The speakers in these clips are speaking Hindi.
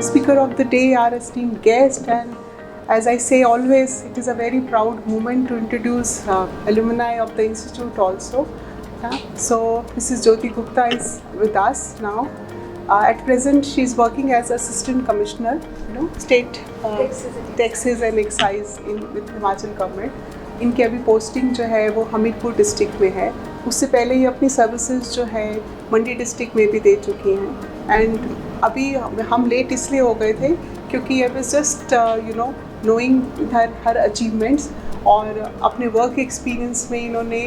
speaker of the day, our esteemed guest, and as I say always, it is a very proud moment to introduce alumni of the institute also. So Mrs. Jyoti Gupta is with us now. At present, she is working as Assistant Commissioner, State Taxes and Excise with Himachal government. इनकी अभी पोस्टिंग जो है वो हमीरपुर डिस्ट्रिक्ट में है. उससे पहले ये अपनी सर्विसेज जो है मंडी डिस्ट्रिक्ट में भी दे चुकी हैं. एंड अभी हम लेट इसलिए हो गए थे क्योंकि I was just knowing her achievements, और अपने वर्क एक्सपीरियंस में इन्होंने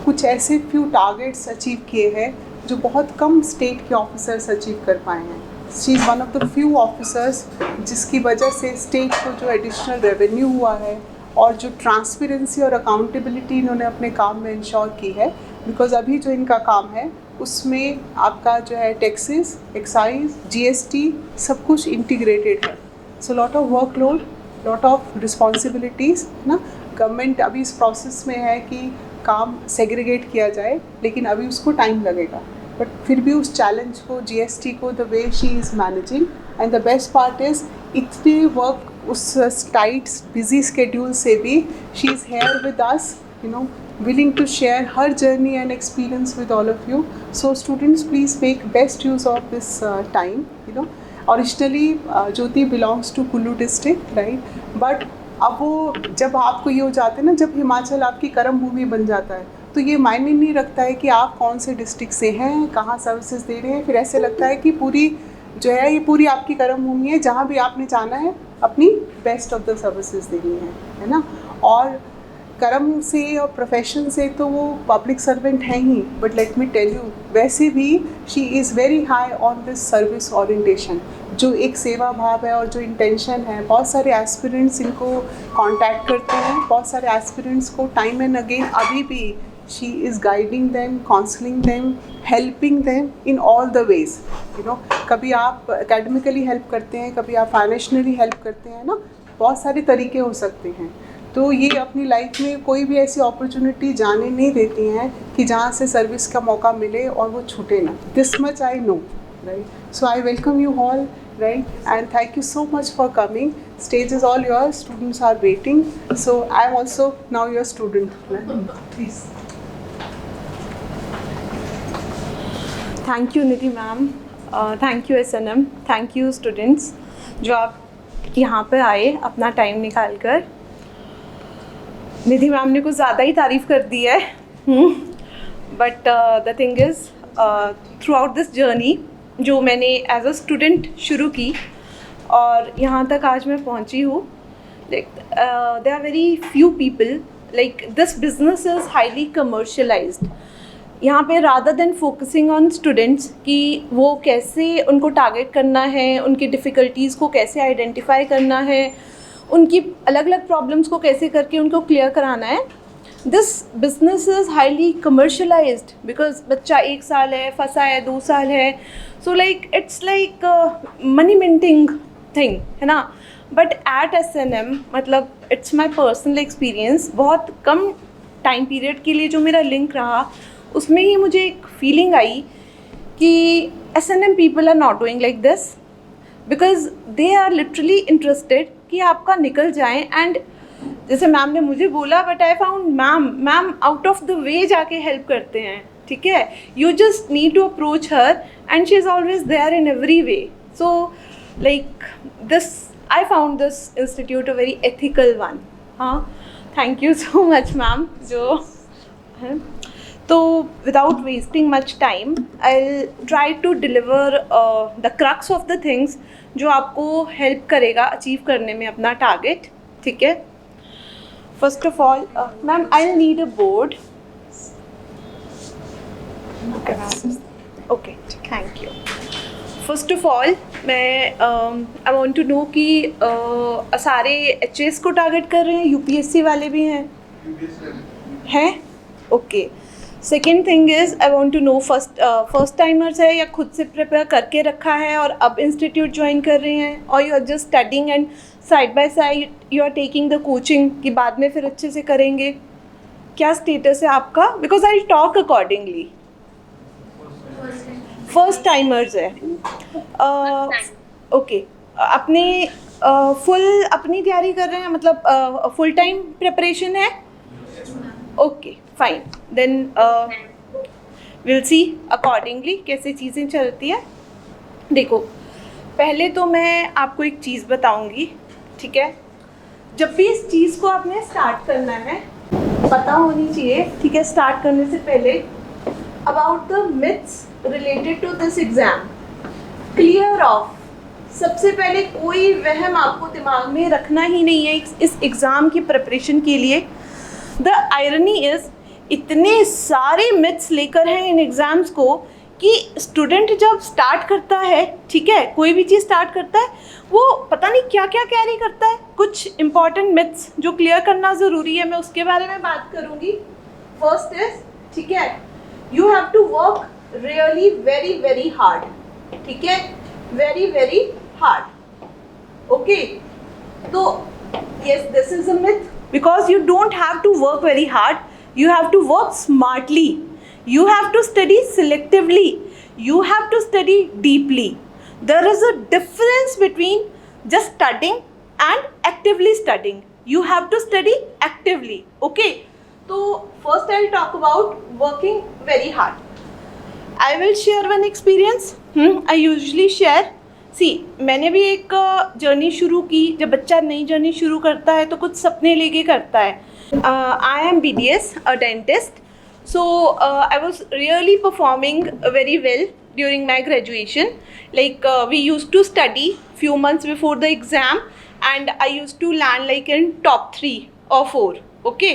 कुछ ऐसे फ्यू टारगेट्स अचीव किए हैं जो बहुत कम स्टेट के ऑफिसर्स अचीव कर पाए हैं. She is one of the few officers जिसकी वजह से स्टेट को जो एडिशनल रेवेन्यू हुआ है और जो ट्रांसपेरेंसी और अकाउंटेबिलिटी इन्होंने अपने काम में इंश्योर की है. बिकॉज अभी जो इनका काम है उसमें आपका जो है टैक्सेस, एक्साइज, GST सब कुछ इंटीग्रेटेड है. So lot of workload, lot of responsibilities ना. गवर्नमेंट अभी इस प्रोसेस में है कि काम सेग्रीगेट किया जाए, लेकिन अभी उसको टाइम लगेगा. बट फिर भी उस चैलेंज को, GST को, the way she is managing. And the best part is इतने वर्क उस टाइट बिजी स्केड्यूल से भी she is here with us, willing to share her journey and experience with all of you. So students, please make best use of this time. Originally Jyoti belongs to Kullu district, right? But अब वो जब आपको ये हो जाते हैं ना, जब हिमाचल आपकी कर्म भूमि बन जाता है तो ये मायने नहीं रखता है कि आप कौन से डिस्ट्रिक्ट से हैं, कहाँ सर्विसेज दे रहे हैं. फिर ऐसे लगता है कि पूरी जो है ये पूरी आपकी कर्म भूमि है, जहाँ भी आपने जाना है अपनी बेस्ट ऑफ द सर्विसेज देनी है ना. और कर्म से और प्रोफेशन से तो वो पब्लिक सर्वेंट हैं ही, but let me tell you, वैसे भी she is very high on this service orientation. जो एक सेवा भाव है और जो इंटेंशन है, बहुत सारे एस्पिरेंट्स इनको कांटेक्ट करते हैं, बहुत सारे एस्पिरेंट्स को टाइम एंड अगेन अभी भी she is guiding them, counselling them, helping them in all the ways. कभी आप एकेडमिकली हेल्प करते हैं, कभी आप फाइनेंशियली हेल्प करते हैं ना. बहुत सारे तरीके हो सकते हैं. तो ये अपनी लाइफ में कोई भी ऐसी अपॉर्चुनिटी जाने नहीं देती हैं कि जहाँ से सर्विस का मौका मिले और वो छूटे ना. This much I know, right. So I welcome you all, right, and thank you so much for coming. Stage is all yours, students are waiting. So I am also now your student, right? Please. Thank you Nidhi ma'am, thank you SNM, thank you students जो आप यहाँ पे आए अपना टाइम निकाल कर. निधि मैम ने कुछ ज़्यादा ही तारीफ़ कर दी है, but the thing is through out this journey जो मैंने एज अ स्टूडेंट शुरू की और यहाँ तक आज मैं पहुँची हूँ, like there are very few people, like this business is highly commercialised. यहाँ पे rather than focusing on students कि वो कैसे उनको टारगेट करना है, उनकी डिफ़िकल्टीज़ को कैसे आइडेंटिफाई करना है, उनकी अलग अलग प्रॉब्लम्स को कैसे करके उनको क्लियर कराना है. This business is highly commercialised because बच्चा 1 साल है, फंसा है, 2 साल है. So like it's like money minting thing है ना. बट एट SNM मतलब इट्स माई पर्सनल एक्सपीरियंस, बहुत कम टाइम पीरियड के लिए जो मेरा लिंक रहा उसमें ही मुझे एक फीलिंग आई कि SNM people are not doing like this because they are literally interested कि आपका निकल जाएं. एंड जैसे मैम ने मुझे बोला, but I found ma'am out of the way जाके हेल्प करते हैं. ठीक है, you just need to approach her and she is always there in every way. So like this I found this institute a very ethical one. हाँ, thank you so much ma'am. जो है तो without wasting much time I will try to deliver the crux of the things जो आपको हेल्प करेगा अचीव करने में अपना टारगेट. ठीक है, first of all ma'am I will need a board. Okay, thank you. First of all मैं आई वांट टू नो कि सारे HS को टारगेट कर रहे हैं, UPSC वाले भी हैं? Okay. Second thing is I want to know first timers है या खुद से प्रिपेयर करके रखा है और अब इंस्टीट्यूट ज्वाइन कर रहे हैं, और you are just studying and side by side you are taking the coaching कि बाद में फिर अच्छे से करेंगे. क्या स्टेटस है आपका? Because I talk accordingly. First timers है. ओके, अपने फुल अपनी तैयारी कर रहे हैं, मतलब फुल टाइम प्रिपरेशन है? Okay fine, then will see accordingly कैसे चीज़ें चलती है। देखो, पहले तो मैं आपको एक चीज़ बताऊंगी, ठीक है? जब भी इस चीज़ को आपने स्टार्ट करना है, पता होनी चाहिए, ठीक है, स्टार्ट करने से पहले, about the myths related to this exam, clear off. सबसे पहले कोई वहम आपको दिमाग में रखना ही नहीं है इस एग्ज़ाम की प्रिपरेशन के लिए। द आयरनी इज़, इतने सारे मिथ्स लेकर हैं इन एग्ज़ाम्स को कि स्टूडेंट जब स्टार्ट करता है, ठीक है, कोई भी चीज़ स्टार्ट करता है, वो पता नहीं क्या क्या कैरी करता है। कुछ इंपॉर्टेंट मिथ्स जो क्लियर करना ज़रूरी है, मैं उसके बारे में बात करूँगी। फर्स्ट इज, ठीक है, you have to work really very very hard, ठीक है, वेरी वेरी हार्ड। ओके, तो yes, this is a myth, because you don't have to work very hard, you have to work smartly, you have to study selectively, you have to study deeply. There is a difference between just studying and actively studying. You have to study actively. Okay, so first I'll talk about working very hard. I will share one experience. I usually share. सी, मैंने भी एक जर्नी शुरू की। जब बच्चा नई जर्नी शुरू करता है तो कुछ सपने लेके करता है। I am BDS, a dentist, so I was really performing very well during my graduation. Like we use to study few months before the exam and I use to land like in top 3 or 4। Okay,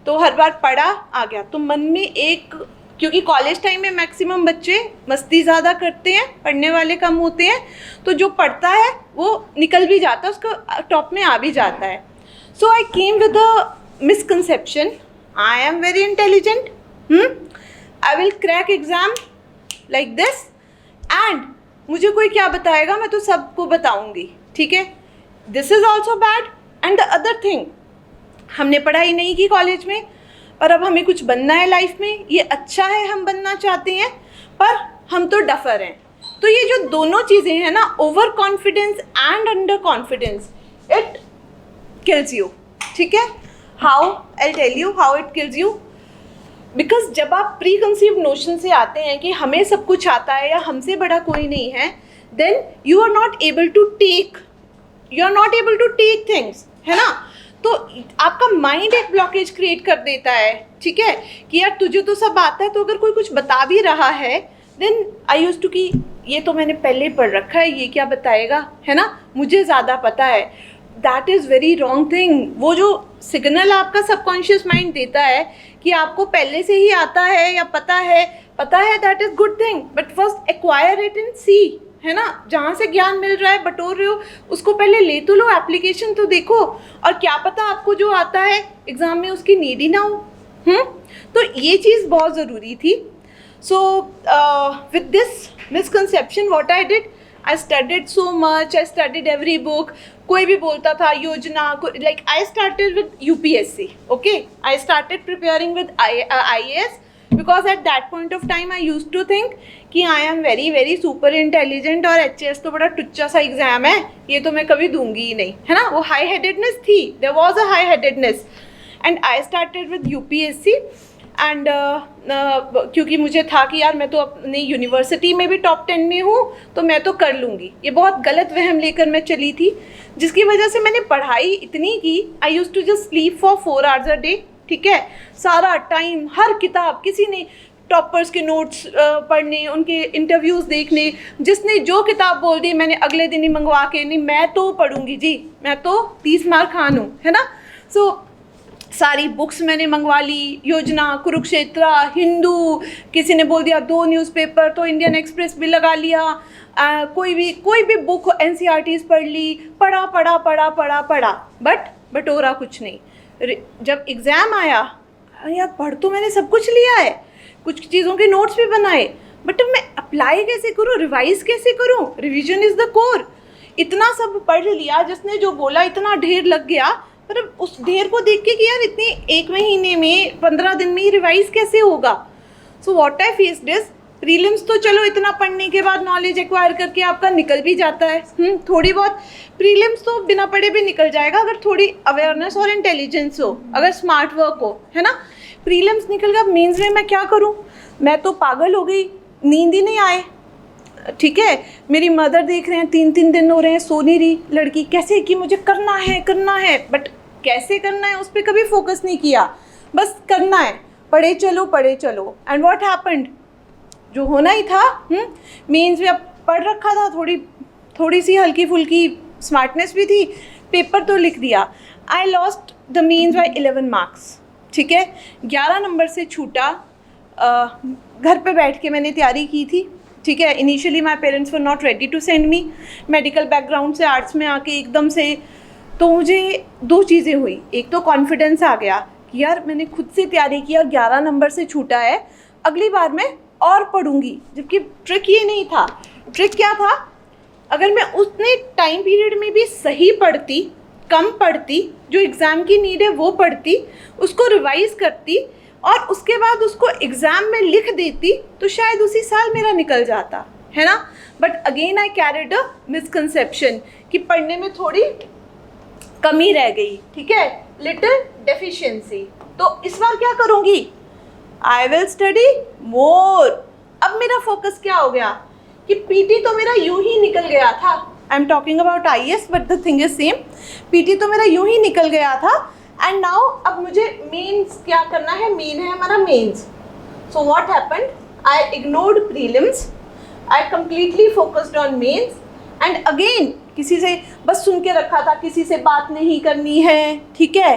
तो हर बार पढ़ा आ गया, तो मन में एक, क्योंकि कॉलेज टाइम में मैक्सिमम बच्चे मस्ती ज़्यादा करते हैं, पढ़ने वाले कम होते हैं, तो जो पढ़ता है वो निकल भी जाता है, उसका टॉप में आ भी जाता है। So I came with a misconception, I am very intelligent, I will crack exam like this, and मुझे कोई क्या बताएगा, मैं तो सबको बताऊँगी, ठीक है। This is also bad. And the other thing, हमने पढ़ाई नहीं की कॉलेज में, पर अब हमें कुछ बनना है लाइफ में, ये अच्छा है, हम बनना चाहते हैं, पर हम तो डफर हैं। तो ये जो दोनों चीज़ें हैं ना, over confidence and under confidence, it kills you, ठीक है। How, I tell you how it kills you. Because जब आप प्री कंसीव्ड नोशन से आते हैं कि हमें सब कुछ आता है या हमसे बड़ा कोई नहीं है, then you are not able to take things, है ना। तो आपका माइंड एक ब्लॉकेज क्रिएट कर देता है, ठीक है, कि यार तुझे तो सब आता है, तो अगर कोई कुछ बता भी रहा है, देन आई यूज्ड टू कि ये तो मैंने पहले पढ़ रखा है, ये क्या बताएगा, है ना, मुझे ज़्यादा पता है। That is very wrong thing. वो जो सिग्नल आपका सबकॉन्शियस माइंड देता है कि आपको पहले से ही आता है या पता है, that is good thing, but first acquire it in see, है ना। जहाँ से ज्ञान मिल रहा है, बटोर रहे हो, उसको पहले ले तो लो, एप्लीकेशन तो देखो, और क्या पता आपको जो आता है एग्ज़ाम में उसकी नीड ही ना हो। तो ये चीज़ बहुत ज़रूरी थी। So with this misconception what I did, I studied so much, I studied every book. कोई भी बोलता था योजना, like I started with UPSC, okay, I started preparing with IAS, because at that point of time I use to think कि I am very very super intelligent, और HAS तो बड़ा टुच्चा सा एग्जाम है, ये तो मैं कभी दूंगी ही नहीं, है ना। वो हाई हेडेडनेस थी, there was a high headedness, and I started with UPSC। And क्योंकि मुझे था कि यार मैं तो अपनी यूनिवर्सिटी में भी टॉप 10 में हूँ, तो मैं तो कर लूँगी। ये बहुत गलत वहम लेकर मैं चली थी, जिसकी वजह से मैंने पढ़ाई इतनी की, I use to just sleep for 4 hours a day, ठीक है। सारा टाइम हर किताब, किसी ने टॉपर्स के नोट्स पढ़ने, उनके इंटरव्यूज़ देखने, जिसने जो किताब बोल दी मैंने अगले दिन ही मंगवा के, नहीं मैं तो पढ़ूंगी जी, मैं तो 30 मार्क खान हूँ, है ना। सो सारी बुक्स मैंने मंगवा ली, योजना, कुरुक्षेत्र, हिंदू, किसी ने बोल दिया 2 न्यूज़पेपर, तो इंडियन एक्सप्रेस भी लगा लिया। कोई भी बुक NCERTs पढ़ ली, पढ़ा, बट बटोरा कुछ नहीं। जब एग्ज़ाम आया, यार पढ़ तो मैंने सब कुछ लिया है, कुछ चीज़ों के नोट्स भी बनाए, बट अब मैं अप्लाई कैसे करूँ, रिवाइज़ कैसे करूँ, रिवीजन इज़ द कोर। इतना सब पढ़ लिया, जिसने जो बोला इतना ढेर लग गया, पर अब उस ढेर को देख के कि यार इतनी 1 महीने में 15 दिन में ही रिवाइज़ कैसे होगा। So what I faced is, prelims तो चलो इतना पढ़ने के बाद नॉलेज एक्वायर करके आपका निकल भी जाता है, थोड़ी बहुत। प्रीलिम्स तो बिना पढ़े भी निकल जाएगा अगर थोड़ी अवेयरनेस और इंटेलिजेंस हो, अगर स्मार्ट वर्क हो, है ना। प्रीलिम्स निकल गया, मेंस में मैं क्या करूं? मैं तो पागल हो गई, नींद ही नहीं आए, ठीक है। मेरी मदर देख रहे हैं 3-3 दिन हो रहे हैं सो नहीं रही लड़की, कैसे कि मुझे करना है, बट कैसे करना है उस पर कभी फोकस नहीं किया, बस करना है, पढ़े चलो। एंड व्हाट हैपेंड, जो होना ही था, मेंस में अब पढ़ रखा था, थोड़ी सी हल्की फुल्की स्मार्टनेस भी थी, पेपर तो लिख दिया। I lost the mains by 11 marks, ठीक है, 11 नंबर से छूटा। घर पे बैठ के मैंने तैयारी की थी, ठीक है। Initially my parents were not ready to send me, medical background से आर्ट्स में आके एकदम से, तो मुझे 2 चीज़ें हुई। एक तो कॉन्फिडेंस आ गया कि यार मैंने खुद से तैयारी की और 11 नंबर से छूटा है, अगली बार मैं और पढ़ूंगी। जबकि ट्रिक ये नहीं था, ट्रिक क्या था, अगर मैं उतने टाइम पीरियड में भी सही पढ़ती, कम पढ़ती, जो एग्ज़ाम की नीड है वो पढ़ती, उसको रिवाइज करती और उसके बाद उसको एग्ज़ाम में लिख देती, तो शायद उसी साल मेरा निकल जाता, है ना। But again I carried a misconception कि पढ़ने में थोड़ी कमी रह गई, ठीक है, लिटिल डेफिशिएंसी। तो इस बार क्या करूँगी? I will study more. अब मेरा फोकस क्या हो गया कि पीटी तो मेरा यूं ही निकल गया था, I am talking about IAS but the thing is same, PT तो मेरा यूं ही निकल गया था। एंड नाउ अब मुझे मेंस क्या करना है, मेन है हमारा mains. So what happened, I ignored prelims, I completely focused on mains. And again किसी से बस सुन के रखा था, किसी से बात नहीं करनी है, ठीक है,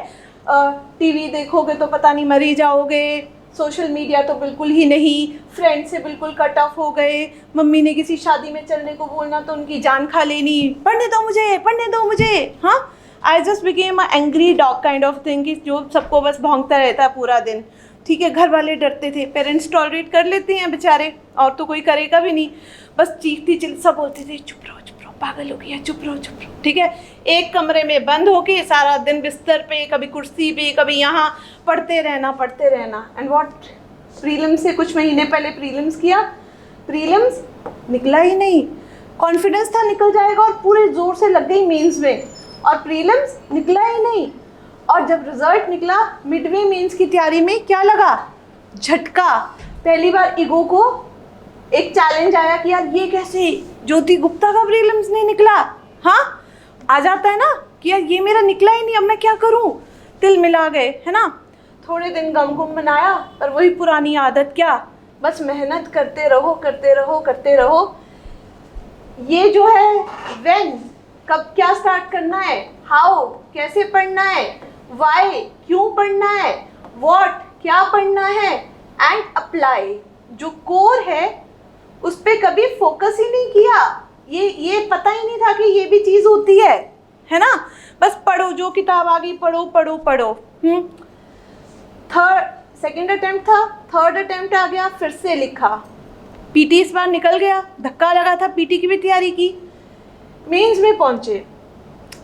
टीवी देखोगे तो पता नहीं मर ही जाओगे, सोशल मीडिया तो बिल्कुल ही नहीं, फ्रेंड से बिल्कुल कट ऑफ हो गए, मम्मी ने किसी शादी में चलने को बोलना तो उनकी जान खा लेनी, पढ़ने दो मुझे, हाँ। I just became a angry dog kind of thing, कि जो सबको बस भौंकता रहता है पूरा दिन, ठीक है। घर वाले डरते थे, पेरेंट्स टॉलरेट कर लेते हैं बेचारे, और तो कोई करेगा भी नहीं, बस चीखती सब बोलते थे चुप रहो, पागल हो गया, चुप रहो, ठीक है। एक कमरे में बंद होके सारा दिन बिस्तर पे, कभी कुर्सी पे, कभी यहाँ, पढ़ते रहना। एंड व्हाट, प्रीलिम्स से कुछ महीने पहले प्रीलिम्स किया, प्रीलिम्स निकला ही नहीं। कॉन्फिडेंस था निकल जाएगा और पूरे जोर से लग गई मेंस में, और प्रीलिम्स निकला ही नहीं। और जब रिजल्ट निकला मिडवे मेंस की तैयारी में, क्या लगा? झटका। पहली बार ईगो को एक चैलेंज आया कि यार ये कैसे, ज्योति गुप्ता का प्रीलिम्स नहीं निकला, हाँ, आ जाता है ना कि यार ये मेरा निकला ही नहीं, अब मैं क्या करूं, तिल मिला गए, है ना। थोड़े दिन गम गुम मनाया, पर वही पुरानी आदत, क्या, बस मेहनत करते रहो। ये जो है व्हेन, कब क्या स्टार्ट करना है, हाउ कैसे पढ़ना है, व्हाई क्यों पढ़ना है, व्हाट क्या पढ़ना है, एंड अप्लाई। जो कोर है उस पर कभी फोकस ही नहीं किया, ये पता ही नहीं था कि ये भी चीज़ होती है ना। बस पढ़ो, जो किताब आ गई पढ़ो। सेकंड अटेम्प्ट था, थर्ड अटेम्प्ट आ गया, फिर से लिखा, पीटी इस बार निकल गया, धक्का लगा था, पीटी की भी तैयारी की। मेंस में पहुंचे,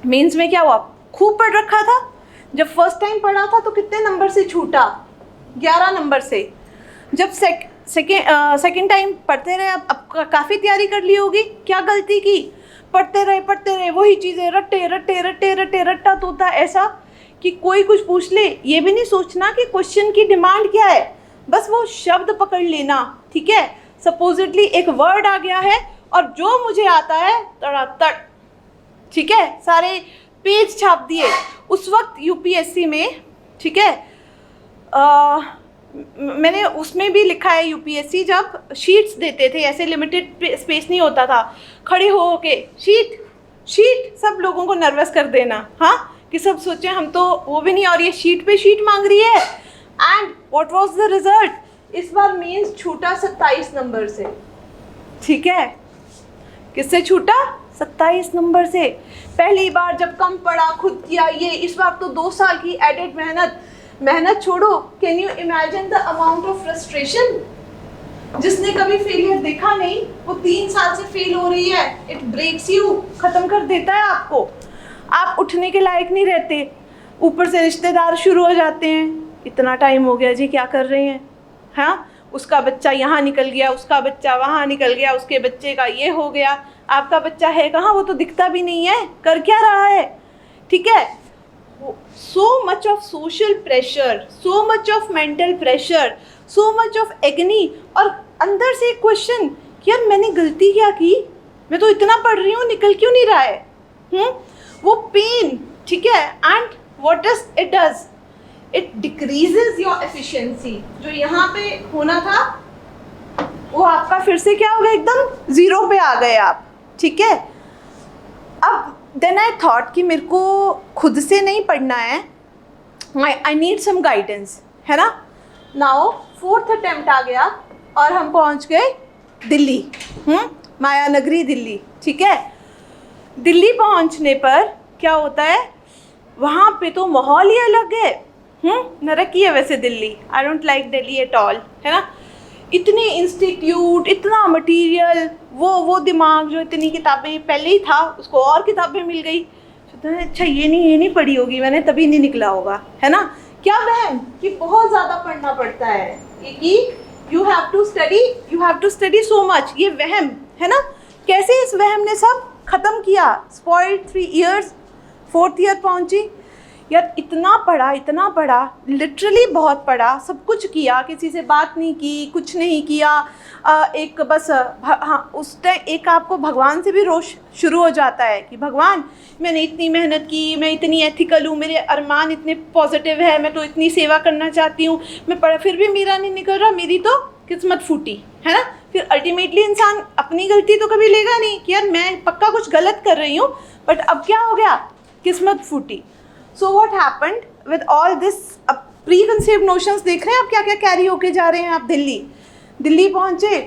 मेंस में क्या हुआ, खूब पढ़ रखा था, जब फर्स्ट टाइम पढ़ा था तो कितने नंबर से छूटा, 11 नंबर से। जब सेकेंड टाइम पढ़ते रहे, अब काफ़ी तैयारी कर ली होगी, क्या गलती की, पढ़ते रहे वही चीज़ें, रट्टा तोता, ऐसा कि कोई कुछ पूछ ले ये भी नहीं सोचना कि क्वेश्चन की डिमांड क्या है, बस वो शब्द पकड़ लेना, ठीक है। सपोजिटली एक वर्ड आ गया है और जो मुझे आता है तड़ातड़, ठीक है, सारे पेज छाप दिए। उस वक्त UPSC में, ठीक है, मैंने उसमें भी लिखा है, UPSC जब शीट्स देते थे, ऐसे लिमिटेड स्पेस नहीं होता था, खड़े हो के शीट सब लोगों को नर्वस कर देना, हाँ, कि सब सोचें हम तो वो भी नहीं, और ये शीट पे शीट मांग रही है। And what was the result, इस बार मेंस छूटा 27 नंबर से, ठीक है। किससे छूटा? 27 नंबर से। पहली बार जब कम पढ़ा, खुद किया ये, इस बार तो 2 साल की एडेड मेहनत छोड़ो। Can you imagine the amount of frustration? जिसने कभी फेलियर देखा नहीं, वो 3 साल से फेल हो रही है, इट ब्रेक्स यू, खत्म कर देता है आपको, आप उठने के लायक नहीं रहते। ऊपर से रिश्तेदार शुरू हो जाते हैं, इतना टाइम हो गया जी, क्या कर रहे हैं, हाँ, उसका बच्चा यहाँ निकल गया, उसका बच्चा वहाँ निकल गया, उसके बच्चे का ये हो गया, आपका बच्चा है कहाँ, वो तो दिखता भी नहीं है, कर क्या रहा है, ठीक है। So much of social pressure, so much of mental pressure, so much of agony, और अंदर से एक क्वेश्चन कि यार मैंने गलती क्या की, मैं तो इतना पढ़ रही हूँ, निकल क्यों नहीं रहा है, वो पेन, ठीक है। And what does it does, it decreases your efficiency. जो यहाँ पे होना था वो आपका फिर से क्या हो गया, एकदम ज़ीरो पे आ गए आप, ठीक है। अब देन आई थॉट कि मेरे को खुद से नहीं पढ़ना है, आई नीड सम गाइडेंस, है ना। नाउ 4th अटेम्प्ट आ गया और हम पहुँच गए दिल्ली, माया नगरी दिल्ली, ठीक है। दिल्ली पहुँचने पर क्या होता है, वहाँ पे तो माहौल ही अलग है, नरक ही है वैसे Delhi, I don't like Delhi at all, है ना। इतने इंस्टीट्यूट, इतना मटेरियल, वो दिमाग जो इतनी किताबें पहले ही था उसको और किताबें मिल गई, तो अच्छा ये नहीं पढ़ी होगी मैंने, तभी नहीं निकला होगा, है ना। क्या वहम कि बहुत ज़्यादा पढ़ना पड़ता है, ये कि you have to study so much, ये वहम है ना। कैसे इस वहम ने सब ख़त्म किया, स्पॉइल्ड 3 years, 4th ईयर पहुंची, यार इतना पढ़ा, लिटरली बहुत पढ़ा, सब कुछ किया, किसी से बात नहीं की, कुछ नहीं किया, एक बस हाँ उस टाइम एक आपको भगवान से भी रोष शुरू हो जाता है कि भगवान मैंने इतनी मेहनत की, मैं इतनी एथिकल हूँ, मेरे अरमान इतने पॉजिटिव है, मैं तो इतनी सेवा करना चाहती हूँ, मैं पढ़ा फिर भी मेरा नहीं निकल रहा, मेरी तो किस्मत फूटी, है ना। फिर अल्टीमेटली इंसान अपनी गलती तो कभी लेगा नहीं कि यार मैं पक्का कुछ गलत कर रही हूँ, बट अब क्या हो गया, किस्मत फूटी। सो what happened with all this, अब प्री कंसीव्ड नोशंस देख रहे हैं आप क्या क्या कैरी होके जा रहे हैं आप। दिल्ली पहुँचे,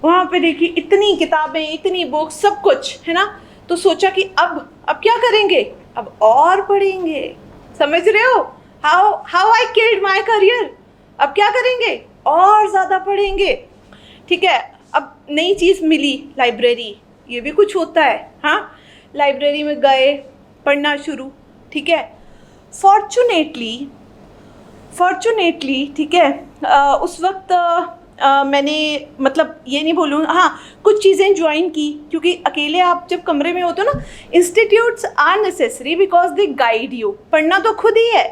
वहाँ पे देखिए इतनी किताबें, इतनी बुक्स, सब कुछ, है ना। तो सोचा कि अब क्या करेंगे, अब और पढ़ेंगे, समझ रहे हो, how I killed my career. अब क्या करेंगे, और ज़्यादा पढ़ेंगे, ठीक है। अब नई चीज़ मिली, लाइब्रेरी, ये भी कुछ होता है, हाँ। लाइब्रेरी में गए, पढ़ना शुरू, ठीक है। फॉर्चुनेटली ठीक है, उस वक्त मैंने मतलब ये नहीं बोलूँ, हाँ कुछ चीज़ें ज्वाइन की, क्योंकि अकेले आप जब कमरे में होते हो ना, institutes are necessary because they guide you, पढ़ना तो खुद ही है,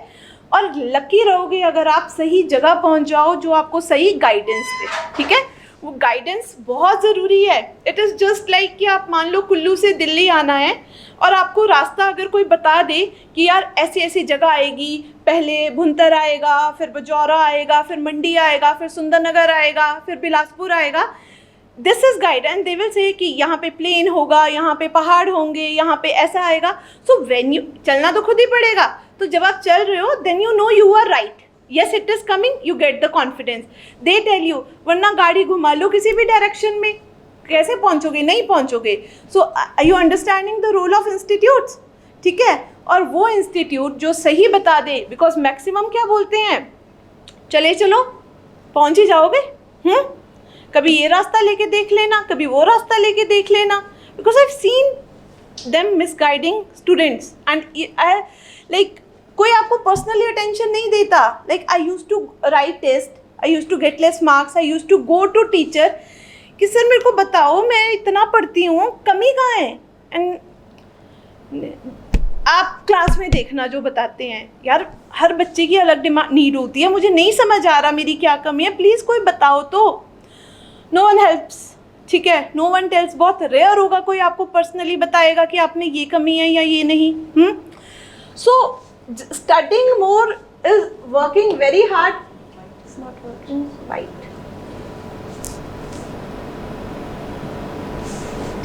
और लकी रहोगे अगर आप सही जगह पहुंच जाओ जो आपको सही गाइडेंस दे, ठीक है। वो गाइडेंस बहुत ज़रूरी है। इट इज़ जस्ट लाइक कि आप मान लो कुल्लू से दिल्ली आना है और आपको रास्ता अगर कोई बता दे कि यार ऐसी ऐसी जगह आएगी, पहले भुंतर आएगा, फिर बजौरा आएगा, फिर मंडी आएगा, फिर सुंदरनगर आएगा, फिर बिलासपुर आएगा, this is guide and they will say कि यहाँ पे प्लेन होगा, यहाँ पे पहाड़ होंगे, यहाँ पे ऐसा आएगा। सो व्हेन यू चलना तो खुद ही पड़ेगा, तो जब आप चल रहे हो then you know you are right, yes it is coming, you get the confidence, they tell you, वरना गाड़ी घुमा लो किसी भी डायरेक्शन में, कैसे पहुंचोगे, नहीं पहुंचोगे। सो are you understanding the role of institutes, ठीक है। और वो इंस्टीट्यूट जो सही बता दे, बिकॉज मैक्सिमम क्या बोलते हैं, चले चलो पहुंच ही जाओगे, कभी ये रास्ता लेके देख लेना, कभी वो रास्ता लेके देख लेना, because I have seen them misguiding students and like कोई आपको पर्सनली अटेंशन नहीं देता। Like I use to write test, I use to get less marks, I use to go to teacher कि सर मेरे को बताओ मैं इतना पढ़ती हूँ, कमी कहाँ है। एंड आप क्लास में देखना जो बताते हैं, यार हर बच्चे की अलग नीड होती है, मुझे नहीं समझ आ रहा मेरी क्या कमी है, प्लीज़ कोई बताओ तो। नो वन हेल्प्स, ठीक है, नो वन टेल्स, बहुत रेयर होगा कोई आपको पर्सनली बताएगा कि आप में ये कमी है या ये नहीं। सो studying more is working very hard. It's not working right.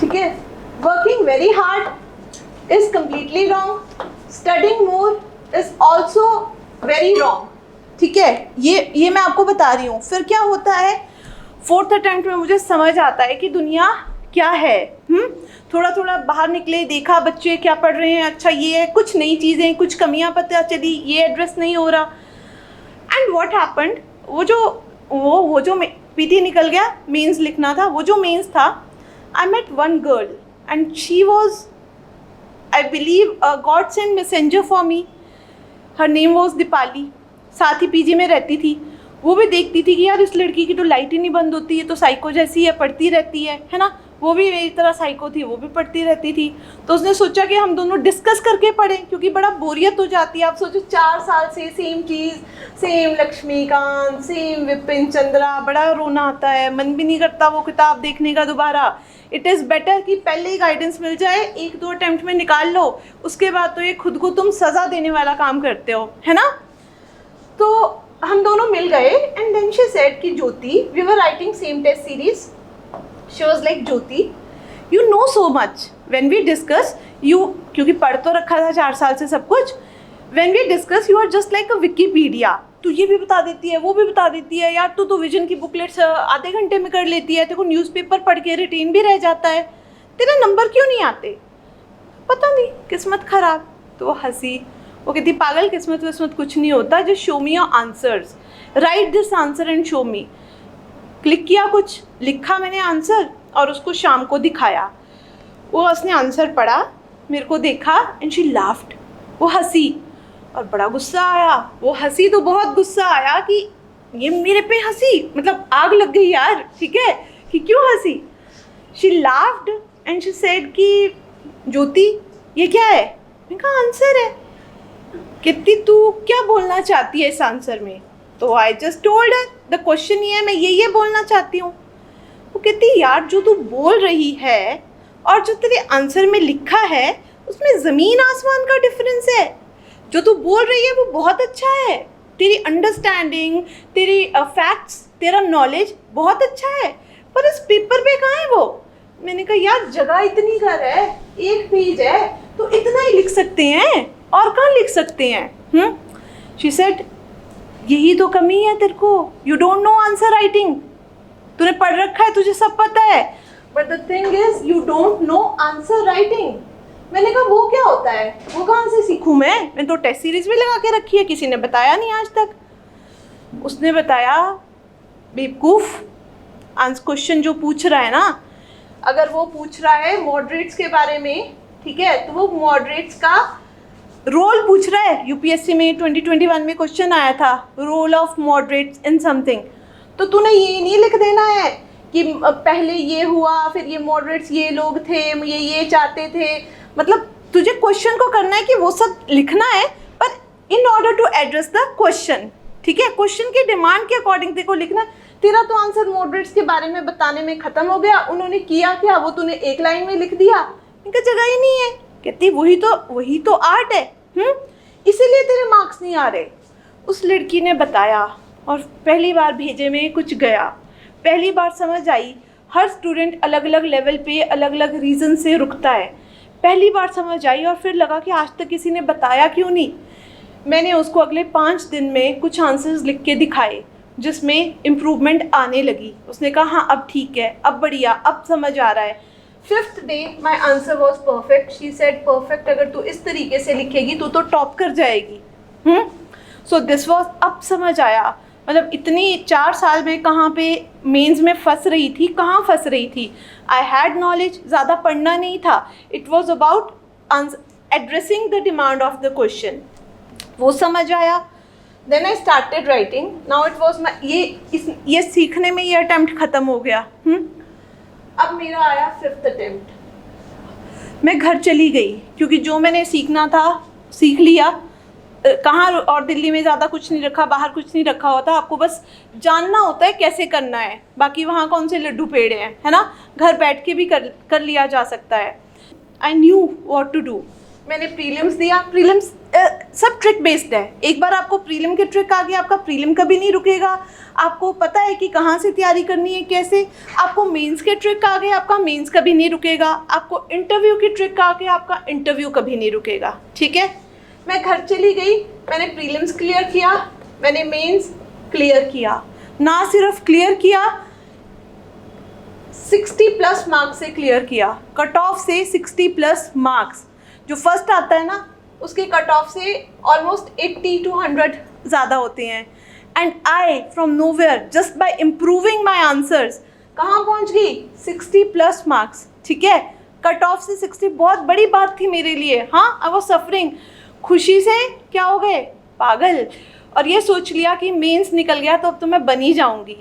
ठीक है, working very hard is completely wrong. Studying more is also very wrong. ठीक है, ये मैं आपको बता रही हूँ। फिर क्या होता है, 4th अटेम्प्ट में मुझे समझ आता है कि दुनिया क्या है। थोड़ा थोड़ा बाहर निकले, देखा बच्चे क्या पढ़ रहे हैं, अच्छा ये है, कुछ नई चीज़ें, कुछ कमियां पता चली, ये एड्रेस नहीं हो रहा। एंड व्हाट हैपेंड, वो जो पीटी निकल गया, मेंस लिखना था, वो जो मेंस था, I met one girl and she was I believe God send messenger for me. Her name was Deepali, साथ ही पीजी में रहती थी। वो भी देखती थी कि यार इस लड़की की तो लाइट ही नहीं बंद होती है, तो साइको जैसी है, पढ़ती रहती है ना। वो भी मेरी तरह साइको थी, वो भी पढ़ती रहती थी। तो उसने सोचा कि हम दोनों डिस्कस करके पढ़ें, क्योंकि बड़ा बोरियत हो जाती है। आप सोचो 4 साल से सेम चीज़, सेम लक्ष्मीकांत, सेम विपिन चंद्रा, बड़ा रोना आता है, मन भी नहीं करता वो किताब देखने का दोबारा। इट इज़ बेटर कि पहले ही गाइडेंस मिल जाए, 1-2 अटैम्प्ट में निकाल लो, उसके बाद तो ये खुद को तुम सज़ा देने वाला काम करते हो, है ना। तो हम दोनों मिल गए एंड देन शी सेड कि Jyoti, we were writing same test series. She was like Jyoti, you know so much, when we discuss you, क्योंकि पढ़ तो रखा था 4 साल से सब कुछ, when we discuss you are just like a Wikipedia. तू ये भी बता देती है, वो भी बता देती है, यार तू तो विजन की बुकलेट्स आधे घंटे में कर लेती है, तेरे को न्यूज़पेपर पढ़ के रिटेन भी रह जाता है, तेरे नंबर क्यों नहीं आते? पता नहीं, किस्मत ख़राब। तो वो हंसी, वो कहती पागल, किस्मत विस्मत कुछ नहीं होता, just show me your answers, right this answer and show me. Click किया, कुछ लिखा मैंने आंसर और उसको शाम को दिखाया। वो उसने आंसर पढ़ा, मेरे को देखा एंड शी लाफ्ड, वो हंसी और बड़ा गुस्सा आया। वो हंसी तो बहुत गुस्सा आया कि ये मेरे पे हंसी, मतलब आग लग गई यार, ठीक है, कि क्यों हंसी। She laughed and she said कि ज्योति ये क्या है? मैंने कहा आंसर है। कहती तू क्या बोलना चाहती है इस आंसर में? तो I just told her the question ये है, मैं ये बोलना चाहती हूँ। वो कहती यार जो तू बोल रही है और जो तेरे आंसर में लिखा है उसमें ज़मीन आसमान का डिफरेंस है। जो तू बोल रही है वो बहुत अच्छा है, तेरी अंडरस्टैंडिंग, तेरी फैक्ट्स, तेरा नॉलेज बहुत अच्छा है, पर इस पेपर पे कहाँ है वो? मैंने कहा यार जगह इतनी घर है, 1 पेज है, तो इतना ही लिख सकते हैं, और कहाँ लिख सकते हैं? शी सेड यही तो कमी है तेरे को, you don't know answer writing. तूने पढ़ रखा है, तुझे सब पता है, but the thing is you don't know answer writing. मैंने कहा वो क्या होता है, वो कहाँ से सीखूं मैंने तो टेस्ट सीरीज भी लगा के रखी है, किसी ने बताया नहीं आज तक। उसने बताया बेवकूफ़, आंसर क्वेश्चन जो पूछ रहा है ना, अगर वो पूछ रहा है मॉडरेट्स के बारे में, ठीक है, तो वो मॉडरेट्स का रोल पूछ रहा है। यूपीएससी में 2021 में क्वेश्चन आया था, role of moderates in something. तो तूने ये नहीं लिख देना है कि पहले ये हुआ, फिर ये मॉडरेट्स ये लोग थे, ये चाहते थे। मतलब तुझे क्वेश्चन को करना है कि वो सब लिखना है, पर in order to address the question, ठीक है, क्वेश्चन की डिमांड के अकॉर्डिंग तेरे को लिखना। तेरा तो आंसर मॉडरेट्स के बारे में बताने में ख़त्म हो गया, उन्होंने किया क्या, वो तूने 1 लाइन में लिख दिया, इनका जगह ही नहीं है। कहती वही तो आर्ट है, इसीलिए तेरे मार्क्स नहीं आ रहे। उस लड़की ने बताया और पहली बार भेजे में कुछ गया, पहली बार समझ आई हर स्टूडेंट अलग अलग लेवल पे अलग अलग रीज़न से रुकता है। पहली बार समझ आई और फिर लगा कि आज तक किसी ने बताया क्यों नहीं। मैंने उसको अगले 5 दिन में कुछ आंसर्स लिख के दिखाए जिसमें इम्प्रूवमेंट आने लगी। उसने कहा हाँ अब ठीक है, अब बढ़िया, अब समझ आ रहा है। 5th day my answer was perfect. She said perfect, अगर तू इस तरीके से लिखेगी तो टॉप कर जाएगी। So this was, अब समझ आया। मतलब इतनी 4 साल में कहाँ पे मेंस में फंस रही थी, कहाँ फंस रही थी। आई हैड नॉलेज, ज़्यादा पढ़ना नहीं था, it was about addressing the demand of the question, वो समझ आया। Then I started writing, now it was my ये सीखने में ये अटैम्प्ट ख़त्म हो गया। अब मेरा आया 5th अटेम्प्ट। मैं घर चली गई क्योंकि जो मैंने सीखना था सीख लिया। कहाँ और दिल्ली में ज़्यादा कुछ नहीं रखा, बाहर कुछ नहीं रखा होता, आपको बस जानना होता है कैसे करना है, बाकी वहाँ कौन से लड्डू पेड़े हैं, है ना, घर बैठ के भी कर लिया जा सकता है। I knew what to do. मैंने प्रीलिम्स दिया। प्रीलिम्स सब ट्रिक बेस्ड है। एक बार आपको प्रीलिम के ट्रिक आ गया, आपका प्रीलिम कभी नहीं रुकेगा। आपको पता है कि कहाँ से तैयारी करनी है, कैसे। आपको मेंस के ट्रिक आ गए, आपका मेंस कभी नहीं रुकेगा। आपको इंटरव्यू की ट्रिक आ गई, आपका इंटरव्यू कभी नहीं रुकेगा, ठीक है। मैं घर चली गई, मैंने प्रीलिम्स क्लियर किया, मैंने मेंस क्लियर किया। ना सिर्फ क्लियर किया, 60+ मार्क्स से क्लियर किया। कट ऑफ से 60+ मार्क्स, जो फर्स्ट आता है ना उसके कट ऑफ से ऑलमोस्ट 80 to 100 ज़्यादा होते हैं। And I from nowhere just by improving my answers कहाँ पहुँच गई, 60+ मार्क्स, ठीक है। कट ऑफ से 60 बहुत बड़ी बात थी मेरे लिए। हाँ, आई वॉज सफरिंग। खुशी से क्या हो गए, पागल। और ये सोच लिया कि मेंस निकल गया तो अब तो मैं बन ही जाऊंगी.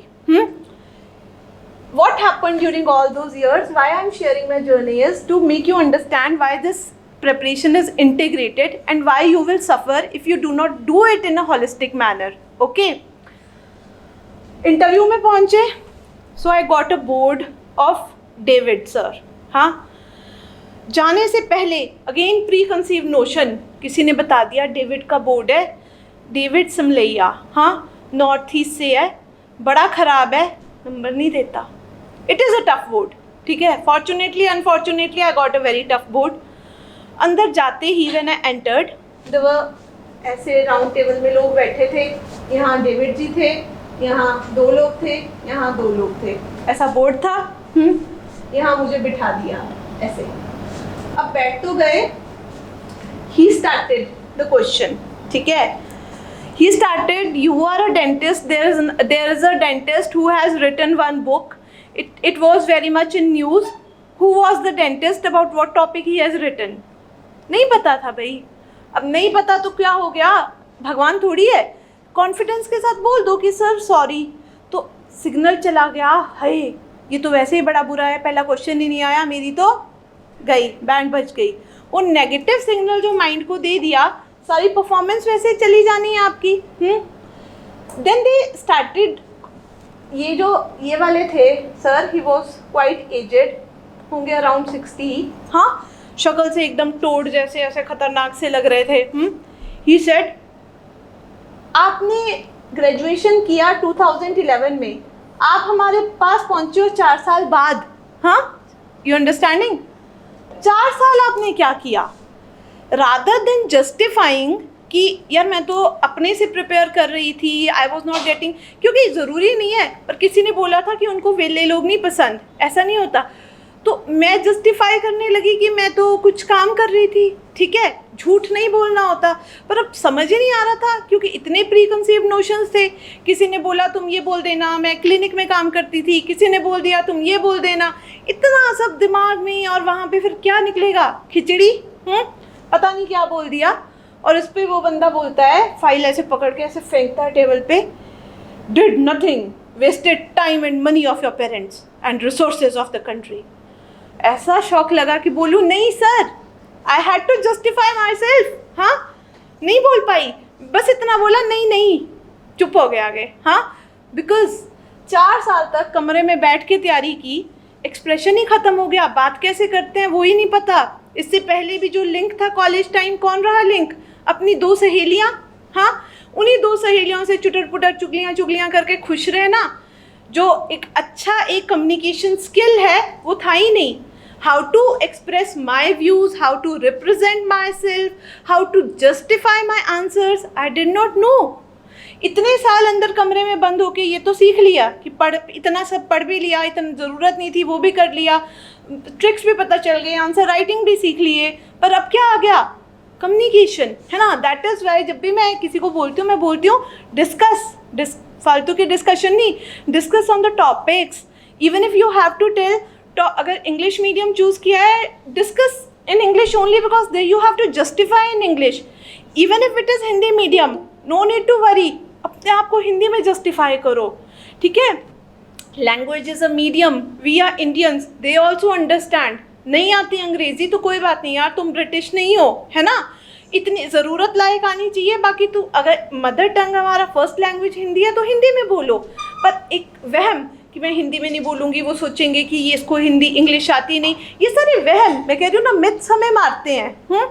What happened during all those years? Why I'm sharing my journey is to make you understand why this preparation is integrated and why you will suffer if you do not do it in a holistic manner. Okay? Interview में पहुंचे, so I got a board of David sir. हाँ, जाने से पहले अगेन प्री कंसीव नोशन, किसी ने बता दिया डेविड का बोर्ड है, डेविड समलैया, हाँ, नॉर्थ ईस्ट से है, बड़ा ख़राब है, नंबर नहीं देता. It is a tough board. ठीक है, fortunately unfortunately I got a very tough board. अंदर जाते ही when I entered, there were ऐसे राउंड टेबल में लोग बैठे थे. यहाँ डेविड जी थे, यहाँ 2 लोग थे, यहाँ 2 लोग थे, ऐसा बोर्ड था. यहाँ मुझे बिठा दिया ऐसे. अब बैठ तो गए. He started the question. ठीक है, he started, you are a dentist, there is a dentist who has written one book. It was very much in news. Who was the dentist, about what topic he has written? नहीं पता था भाई. अब नहीं पता तो क्या हो गया, भगवान थोड़ी है. कॉन्फिडेंस के साथ बोल दो कि सर सॉरी, तो सिग्नल चला गया. हाय, ये तो वैसे ही बड़ा बुरा है, पहला क्वेश्चन ही नहीं आया, मेरी तो गई, बैंड बज गई. वो नेगेटिव सिग्नल जो माइंड को दे दिया, सारी परफॉर्मेंस वैसे चली जानी है आपकी. Then they started. ये वाले थे sir, he was quite aged, होंगे अराउंड 60. हाँ, शक्ल से एकदम टोड जैसे, ऐसे खतरनाक से लग रहे थे. ही सेड, आपने ग्रेजुएशन किया 2011 में, आप हमारे पास पहुंचे हो 4 साल बाद. हाँ, यू अंडरस्टैंडिंग? 4 साल आपने क्या किया? रादर देन जस्टिफाइंग कि यार मैं तो अपने से प्रिपेयर कर रही थी, आई वॉज नॉट गेटिंग, क्योंकि ज़रूरी नहीं है, पर किसी ने बोला था कि उनको वेले लोग नहीं पसंद, ऐसा नहीं होता. तो मैं जस्टिफाई करने लगी कि मैं तो कुछ काम कर रही थी. ठीक है, झूठ नहीं बोलना होता, पर अब समझ ही नहीं आ रहा था क्योंकि इतने प्री कंसीव्ड नोशंस थे. किसी ने बोला तुम ये बोल देना, मैं क्लिनिक में काम करती थी, किसी ने बोल दिया तुम ये बोल देना, इतना सब दिमाग में. और वहाँ पे फिर क्या निकलेगा, खिचड़ी. पता नहीं क्या बोल दिया. और इस पर वो बंदा बोलता है, फाइल ऐसे पकड़ के ऐसे फेंकता है टेबल पे, did nothing, wasted time and money of your parents and resources of the country. ऐसा शौक लगा कि बोलूँ नहीं sir, I had to justify myself. हाँ, नहीं बोल पाई, बस इतना बोला, नहीं, चुप हो गया आगे. हाँ, बिकॉज 4 साल तक कमरे में बैठ के तैयारी की, एक्सप्रेशन ही ख़त्म हो गया, बात कैसे करते हैं वो ही नहीं पता. इससे पहले भी जो लिंक था कॉलेज टाइम, कौन रहा लिंक? अपनी 2 सहेलियाँ. हाँ, उन्हीं 2 सहेलियों से चुटर पुटर चुगलियाँ करके खुश रहना, जो एक अच्छा एक कम्युनिकेशन स्किल है, वो था ही नहीं. How to express my views, how to represent myself, how to justify my answers, I did not know. इतने साल अंदर कमरे में बंद होके ये तो सीख लिया कि इतना सब पढ़ भी लिया, इतना ज़रूरत नहीं थी वो भी कर लिया, ट्रिक्स भी पता चल गए, आंसर राइटिंग भी सीख लिए, पर अब क्या आ गया, कम्युनिकेशन, है ना. दैट इज़ वाई जब भी मैं किसी को बोलती हूँ, मैं बोलती हूँ डिस्कस, फालतू के डिस्कशन नहीं, discuss on the topics. Even if you have to tell, तो अगर इंग्लिश मीडियम चूज़ किया है, discuss in English only, because there you have to justify in English. Even if it is Hindi medium, no need to worry, अपने आप को हिंदी में जस्टिफाई करो. ठीक है, language is a medium, we are Indians, they also understand. नहीं आती अंग्रेज़ी तो कोई बात नहीं यार, तुम ब्रिटिश नहीं हो, है ना. इतनी ज़रूरत लायक आनी चाहिए. बाकी तू अगर मदर टंग हमारा फर्स्ट लैंग्वेज हिंदी है तो हिंदी में बोलो. पर एक वहम कि मैं हिंदी में नहीं बोलूँगी, वो सोचेंगे कि ये इसको हिंदी इंग्लिश आती नहीं, ये सारे वहम, मैं कह रही हूँ ना, मिथ्स हमें मारते हैं.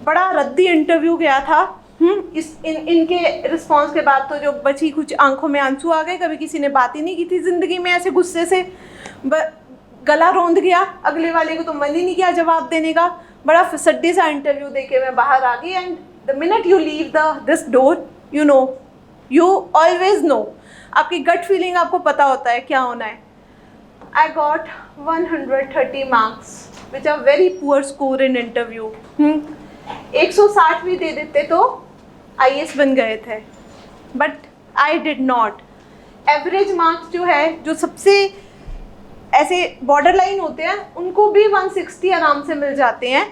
बड़ा रद्दी इंटरव्यू गया था. इनके रिस्पांस के बाद तो जो बची कुछ आंखों में आंसू आ गए. कभी किसी ने बात ही नहीं की थी ज़िंदगी में ऐसे गुस्से से, गला रौंद गया. अगले वाले को तो मन ही नहीं किया जवाब देने का. बड़ा फिसड्डी सा इंटरव्यू देके मैं बाहर आ गई. And the minute you leave this door, you know, you always no, आपकी गट फीलिंग आपको पता होता है क्या होना है. I got 130 marks which are very poor score in interview. 160 भी दे देते तो IAS बन गए थे, but I did not. Average marks जो है, जो सबसे ऐसे बॉर्डर लाइन होते हैं, उनको भी 160 आराम से मिल जाते हैं.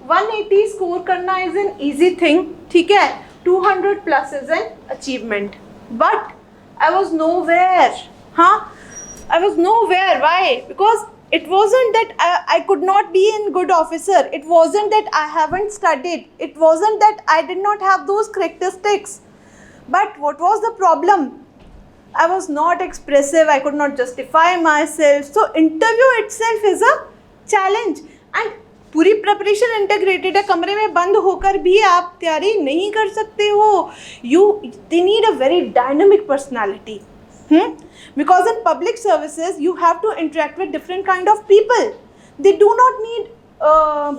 180 स्कोर करना इज़ एन ईजी थिंग. ठीक है, 200 plus is an achievement, but I was nowhere. I was nowhere. Why? Because it wasn't that I could not be a good officer. It wasn't that I haven't studied. It wasn't that I did not have those characteristics. But what was the problem? I was not expressive. I could not justify myself. So interview itself is a challenge. And पूरी प्रिपरेशन इंटीग्रेटेड है, कमरे में बंद होकर भी आप तैयारी नहीं कर सकते हो. They need a very dynamic personality. Because in public services you have to interact with different kind of people. They do not need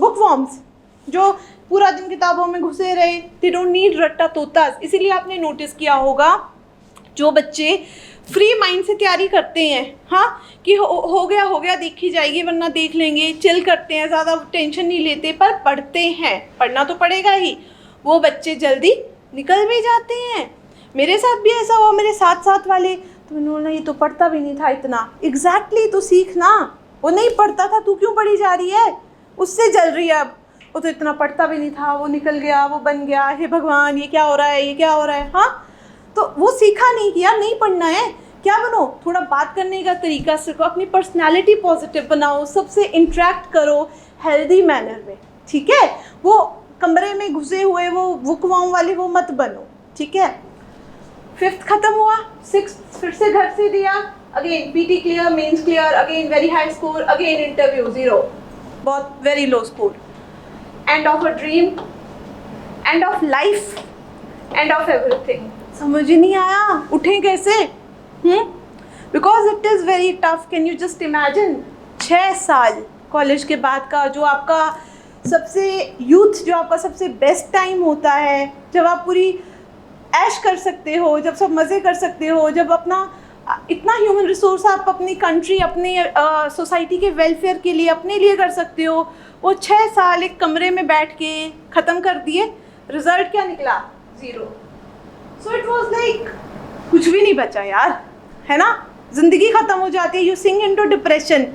bookworms जो पूरा दिन किताबों में घुसे रहे. They don't need रट्टा तोतास. इसीलिए आपने नोटिस किया होगा जो बच्चे फ्री माइंड से तैयारी करते हैं, कि हो गया देखी जाएगी, वरना देख लेंगे, चिल करते हैं, ज़्यादा टेंशन नहीं लेते, पर पढ़ते हैं, पढ़ना तो पड़ेगा ही, वो बच्चे जल्दी निकल भी जाते हैं. मेरे साथ भी ऐसा हुआ. मेरे साथ वाले तो मैंने बोला ये तो पढ़ता भी नहीं था इतना. एग्जैक्टली, तो सीखना. वो नहीं पढ़ता था, तू क्यों पढ़ी जा रही है, उससे जल रही है. अब वो तो इतना पढ़ता भी नहीं था, वो निकल गया, वो बन गया. हे भगवान, ये क्या हो रहा है. तो वो सीखा नहीं कि यार नहीं पढ़ना है, क्या बनो, थोड़ा बात करने का तरीका सीखो, अपनी पर्सनालिटी पॉजिटिव बनाओ, सबसे इंटरेक्ट करो हेल्दी मैनर में. ठीक है, वो कमरे में घुसे हुए वो बुकवर्म वाले वो मत बनो. ठीक है, 5th खत्म हुआ, 6th फिर से घर से दिया. Again PT clear, mains clear, again very high score, again interview 0, बहुत very low score. End of a dream, end of life, end of everything. समझ ही नहीं आया उठें कैसे. Because it is very tough. Can you just imagine 6 साल कॉलेज के बाद का, जो आपका सबसे यूथ, जो आपका सबसे बेस्ट टाइम होता है, जब आप पूरी ऐश कर सकते हो, जब सब मज़े कर सकते हो, जब अपना इतना ह्यूमन रिसोर्स आप अपनी कंट्री, अपने सोसाइटी के वेलफेयर के लिए, अपने लिए कर सकते हो, वो 6 साल एक कमरे में बैठ के ख़त्म कर दिए. रिजल्ट क्या निकला? 0. सो इट वॉज लाइक कुछ भी नहीं बचा यार, है ना. ज़िंदगी ख़त्म हो जाती है. You sink into depression.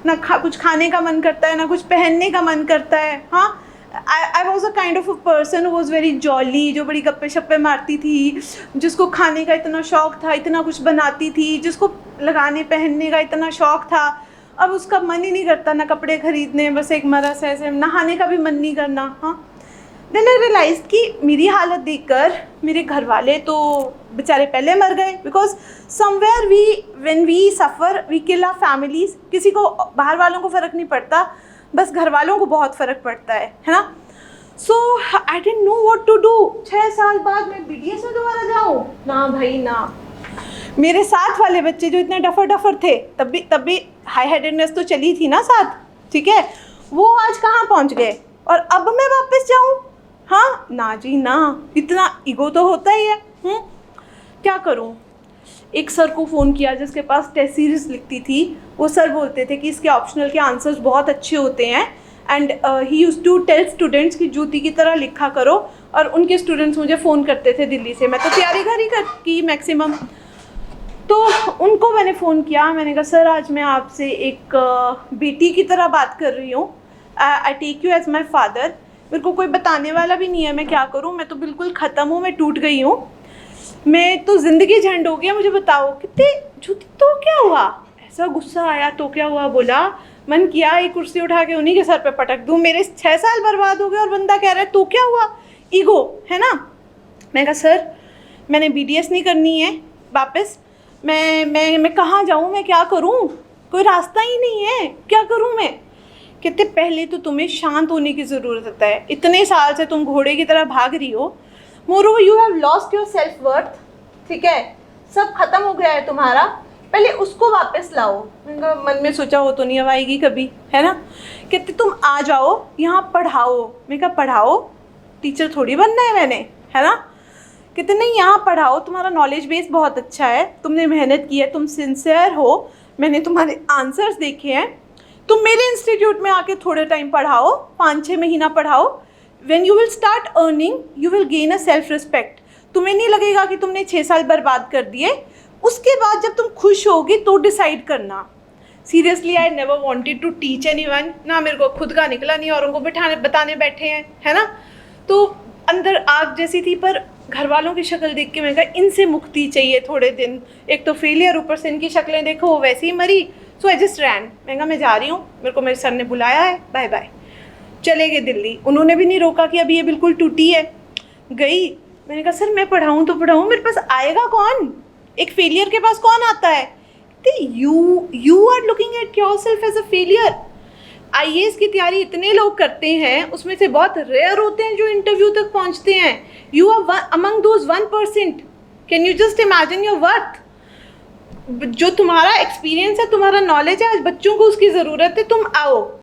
ना कुछ खाने का मन करता है, ना कुछ पहनने का मन करता है. I was a kind of a person who was very jolly, जो बड़ी गप्पे शप्पे मारती थी, जिसको खाने का इतना शौक़ था, इतना कुछ बनाती थी, जिसको लगाने पहनने का इतना शौक़ था. अब उसका मन ही नहीं करता ना कपड़े खरीदने, बस एक मरस ऐसे, नहाने का भी मन नहीं करना. देन आई रियलाइज कि मेरी हालत देखकर मेरे घर वाले तो बेचारे पहले मर गए. Because somewhere when we suffer we kill our families. किसी को बाहर वालों को फ़र्क नहीं पड़ता, बस घर वालों को बहुत फ़र्क पड़ता है ना. So I didn't know what to do. 6 साल बाद मैं BDS में दोबारा जाऊँ? ना भाई ना. मेरे साथ वाले बच्चे जो इतने डफर थे, तब भी हाई हेडेडनेस तो चली थी ना साथ. ठीक है, वो आज कहाँ पहुँच गए, और अब मैं वापस जाऊँ? ना जी ना. इतना ईगो तो होता ही है. क्या करूँ. एक सर को फ़ोन किया जिसके पास टेस्ट सीरीज़ लिखती थी. वो सर बोलते थे कि इसके ऑप्शनल के आंसर्स बहुत अच्छे होते हैं, and he used to tell students कि ज्योति की तरह लिखा करो. और उनके स्टूडेंट्स मुझे फ़ोन करते थे दिल्ली से. मैं तो तैयारी घर ही की मैक्सिमम. तो उनको मैंने फ़ोन किया. मैंने कहा सर आज मैं आपसे एक बेटी की तरह बात कर रही हूँ. I take you as my father. मेरे को कोई बताने वाला भी नहीं है, मैं क्या करूँ. मैं तो बिल्कुल ख़त्म हूँ, मैं टूट गई हूँ, मैं तो ज़िंदगी झंड हो गया. मुझे बताओ कितने झूठी. तो क्या हुआ? ऐसा गुस्सा आया. तो क्या हुआ? बोला मन किया एक कुर्सी उठा के उन्हीं के सर पे पटक दूँ. मेरे 6 साल बर्बाद हो गए और बंदा कह रहा है तो क्या हुआ. ईगो है ना. मैं कहा सर मैंने BDS नहीं करनी है वापस. मैं कहाँ जाऊँ, मैं क्या करूँ, कोई रास्ता ही नहीं है, क्या करूँ मैं. कहते पहले तो तुम्हें शांत होने की ज़रूरत है. इतने साल से तुम घोड़े की तरह भाग रही हो. Moreover you have lost your self worth. ठीक है, सब खत्म हो गया है तुम्हारा, पहले उसको वापस लाओ. मन में सोचा हो तो नहीं अब आएगी कभी, है ना. कहते तुम आ जाओ यहाँ पढ़ाओ. मैं कहा पढ़ाओ, टीचर थोड़ी बनना है मैंने, है ना. कहते नहीं यहाँ पढ़ाओ, तुम्हारा नॉलेज बेस बहुत अच्छा है, तुमने मेहनत की है, तुम सिंसियर हो, मैंने तुम्हारे आंसर्स देखे हैं, तुम मेरे इंस्टीट्यूट में आके थोड़े टाइम पढ़ाओ, 5-6 महीना पढ़ाओ. When you will start earning you will gain a self respect. तुम्हें नहीं लगेगा कि तुमने 6 साल बर्बाद कर दिए. उसके बाद जब तुम खुश होगी तो डिसाइड करना. Seriously I never wanted to teach anyone. ना मेरे को खुद का निकला नहीं, और उनको बताने बैठे हैं, है ना. तो अंदर आग जैसी थी, पर घर वालों की शक्ल देख के मैं कहा इनसे मुक्ति चाहिए थोड़े दिन, एक तो फेलियर, ऊपर से इनकी शक्लें देखो वो वैसे ही मरी। सो आई जस्ट रैन, मैं कहा मैं जा रही हूँ, मेरे को मेरे सर ने बुलाया है, बाय बाय। चले गए दिल्ली, उन्होंने भी नहीं रोका कि अभी ये बिल्कुल टूटी है। गई, मैंने कहा सर मैं पढ़ाऊँ तो पढ़ाऊँ, मेरे पास आएगा कौन, एक फेलियर के पास कौन आता है। You are looking at yourself as a failure. IAS की तैयारी इतने लोग करते हैं, उसमें से बहुत रेयर होते हैं जो इंटरव्यू तक पहुंचते हैं। You are among those 1%। Can you just imagine your worth. जो तुम्हारा एक्सपीरियंस है, तुम्हारा नॉलेज है, आज बच्चों को उसकी ज़रूरत है, तुम आओ।